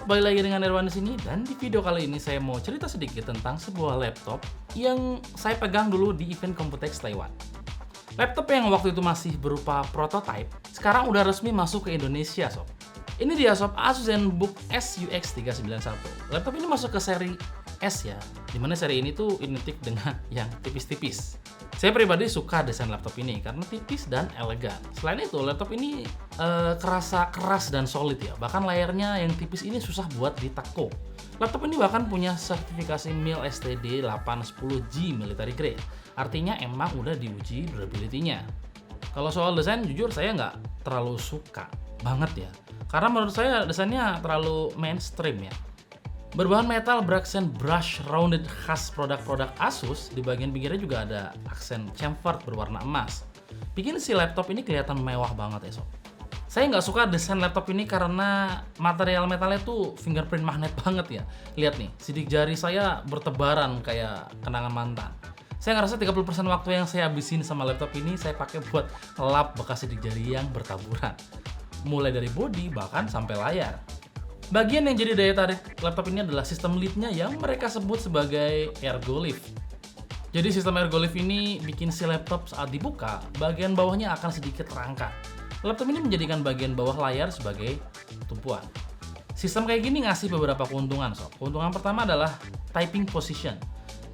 balik lagi dengan Irwan di sini, dan di video kali ini saya mau cerita sedikit tentang sebuah laptop yang saya pegang dulu di event Computex Taiwan. Laptop yang waktu itu masih berupa prototype, sekarang udah resmi masuk ke Indonesia, sob. Ini dia, sob, Asus ZenBook SUX 391. Laptop ini masuk ke seri S ya, dimana seri ini tuh identik dengan yang tipis-tipis. Saya pribadi suka desain laptop ini karena tipis dan elegan. Selain itu, laptop ini kerasa keras dan solid ya. Bahkan layarnya yang tipis ini susah buat ditako. Laptop ini bahkan punya sertifikasi MIL STD 810G military grade. Artinya emang udah diuji durability-nya. Kalau soal desain, jujur saya nggak terlalu suka banget ya. Karena menurut saya desainnya terlalu mainstream ya. Berbahan metal beraksen brush rounded khas produk-produk Asus, di bagian pinggirnya juga ada aksen chamfered berwarna emas. Bikin si laptop ini kelihatan mewah banget ya, sob. Saya nggak suka desain laptop ini karena material metalnya tuh fingerprint magnet banget ya. Lihat nih, sidik jari saya bertebaran kayak kenangan mantan. Saya ngerasa 30% waktu yang saya habisin sama laptop ini saya pakai buat lap bekas sidik jari yang bertaburan. Mulai dari bodi bahkan sampai layar. Bagian yang jadi daya tarik laptop ini adalah sistem lid-nya yang mereka sebut sebagai ergolift. Jadi sistem ergolift ini bikin si laptop saat dibuka, bagian bawahnya akan sedikit terangkat. Laptop ini menjadikan bagian bawah layar sebagai tumpuan. Sistem kayak gini ngasih beberapa keuntungan, sob. Keuntungan pertama adalah typing position.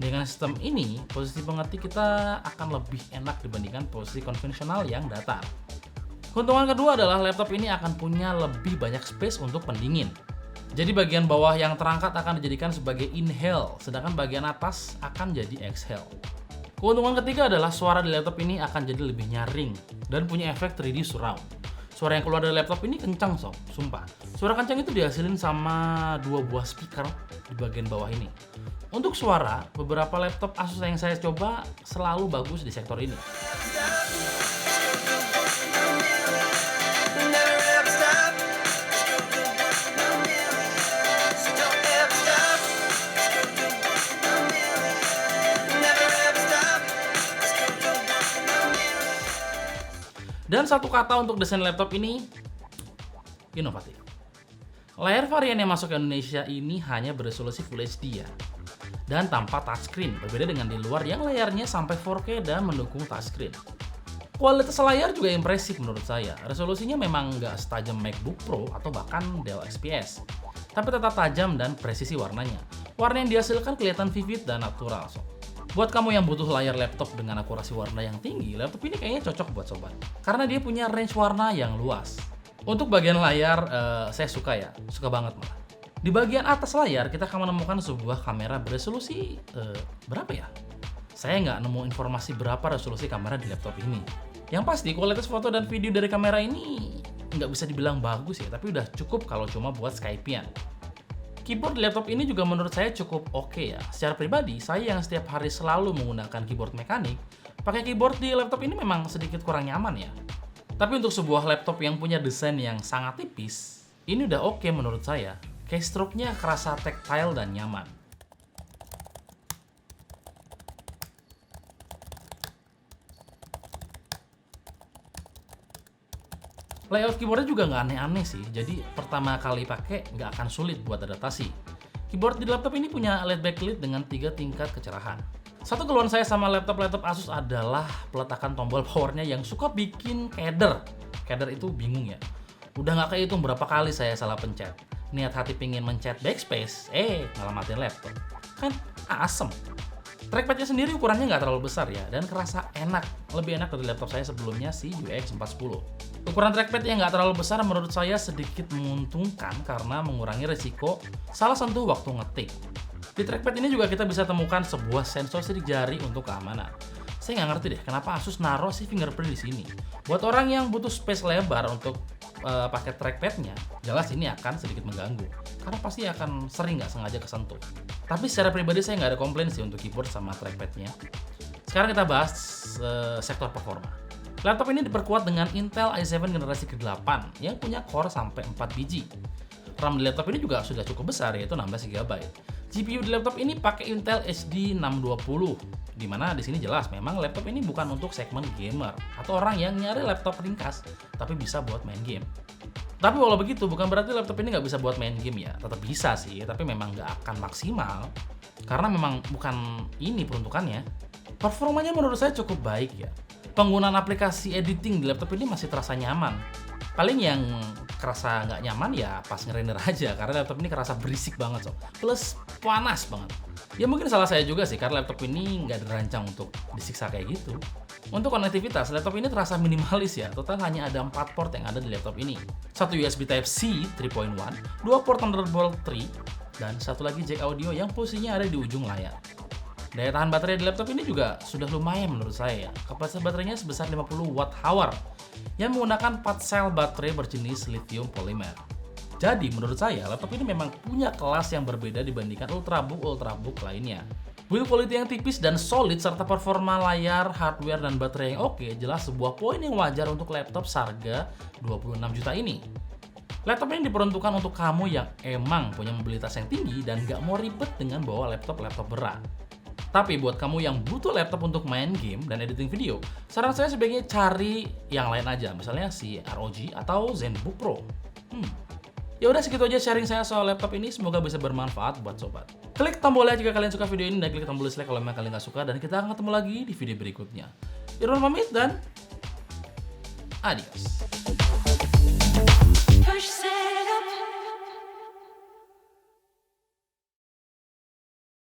Dengan sistem ini, posisi mengetik kita akan lebih enak dibandingkan posisi konvensional yang datar. Keuntungan kedua adalah laptop ini akan punya lebih banyak space untuk pendingin. Jadi bagian bawah yang terangkat akan dijadikan sebagai inhale, sedangkan bagian atas akan jadi exhale. Keuntungan ketiga adalah suara di laptop ini akan jadi lebih nyaring dan punya efek 3D surround. Suara yang keluar dari laptop ini kencang, sob, sumpah. Suara kencang itu dihasilin sama 2 buah speaker di bagian bawah ini. Untuk suara, beberapa laptop Asus yang saya coba selalu bagus di sektor ini. Dan satu kata untuk desain laptop ini, inovatif. Layar varian yang masuk ke Indonesia ini hanya beresolusi Full HD ya, dan tanpa touchscreen, berbeda dengan di luar yang layarnya sampai 4K dan mendukung touchscreen. Kualitas layar juga impresif menurut saya. Resolusinya memang nggak setajam MacBook Pro atau bahkan Dell XPS, tapi tetap tajam dan presisi warnanya. Warna yang dihasilkan kelihatan vivid dan natural, sob. Buat kamu yang butuh layar laptop dengan akurasi warna yang tinggi, laptop ini kayaknya cocok buat sobat. Karena dia punya range warna yang luas. Untuk bagian layar, saya suka banget malah. Di bagian atas layar, kita akan menemukan sebuah kamera beresolusi, berapa ya? Saya nggak nemu informasi berapa resolusi kamera di laptop ini. Yang pasti, kualitas foto dan video dari kamera ini nggak bisa dibilang bagus ya, tapi udah cukup kalau cuma buat Skype-an. Keyboard di laptop ini juga menurut saya cukup oke ya. Secara pribadi, saya yang setiap hari selalu menggunakan keyboard mekanik, pakai keyboard di laptop ini memang sedikit kurang nyaman ya. Tapi untuk sebuah laptop yang punya desain yang sangat tipis, ini udah oke menurut saya. Keystroke-nya kerasa tactile dan nyaman. Layout keyboardnya juga nggak aneh-aneh sih, jadi pertama kali pakai nggak akan sulit buat adaptasi. Keyboard di laptop ini punya LED backlit dengan 3 tingkat kecerahan. Satu keluhan saya sama laptop Asus adalah peletakan tombol powernya yang suka bikin keder. Keder itu bingung ya. Udah nggak kehitung berapa kali saya salah pencet. Niat hati pingin mencet backspace, malah matiin laptop. Kan asem. Trackpadnya sendiri ukurannya nggak terlalu besar ya, dan kerasa enak. Lebih enak dari laptop saya sebelumnya, si UX 410. Ukuran trackpad yang nggak terlalu besar menurut saya sedikit menguntungkan karena mengurangi resiko salah sentuh waktu ngetik. Di trackpad ini juga kita bisa temukan sebuah sensor sidik jari untuk keamanan. Saya nggak ngerti deh kenapa Asus naruh si fingerprint di sini. Buat orang yang butuh space lebar untuk pakai trackpadnya, jelas ini akan sedikit mengganggu karena pasti akan sering nggak sengaja kesentuh. Tapi secara pribadi saya nggak ada komplain sih untuk keyboard sama trackpadnya. Sekarang kita bahas sektor performa. Laptop ini diperkuat dengan Intel i7 generasi ke-8 yang punya core sampai 4 biji. RAM di laptop ini juga sudah cukup besar, yaitu 16 GB. GPU di laptop ini pakai Intel HD 620, di mana di sini jelas memang laptop ini bukan untuk segmen gamer atau orang yang nyari laptop ringkas, tapi bisa buat main game. Tapi walau begitu, bukan berarti laptop ini nggak bisa buat main game ya. Tetap bisa sih, tapi memang nggak akan maksimal. Karena memang bukan ini peruntukannya. Performanya menurut saya cukup baik ya. Penggunaan aplikasi editing di laptop ini masih terasa nyaman. Paling yang kerasa nggak nyaman ya pas ngerender aja, karena laptop ini kerasa berisik banget so. Plus panas banget. Ya mungkin salah saya juga sih, karena laptop ini nggak dirancang untuk disiksa kayak gitu. Untuk konektivitas, laptop ini terasa minimalis ya. Total hanya ada 4 port yang ada di laptop ini. Satu USB Type-C 3.1, 2 port Thunderbolt 3, dan satu lagi jack audio yang posisinya ada di ujung layar. Daya tahan baterai di laptop ini juga sudah lumayan menurut saya ya. Kapasitas baterainya sebesar 50 Wh yang menggunakan 4 sel baterai berjenis lithium polymer. Jadi menurut saya laptop ini memang punya kelas yang berbeda dibandingkan ultrabook lainnya. Build quality yang tipis dan solid serta performa layar, hardware, dan baterai yang oke jelas sebuah poin yang wajar untuk laptop seharga 26 juta ini. Laptop ini diperuntukkan untuk kamu yang emang punya mobilitas yang tinggi dan gak mau ribet dengan bawa laptop berat. Tapi buat kamu yang butuh laptop untuk main game dan editing video, saran saya sebaiknya cari yang lain aja, misalnya si ROG atau ZenBook Pro. Ya udah segitu aja sharing saya soal laptop ini, semoga bisa bermanfaat buat sobat. Klik tombol like jika kalian suka video ini dan klik tombol dislike kalau memang kalian gak suka, dan kita akan ketemu lagi di video berikutnya. Irwan pamit dan adios.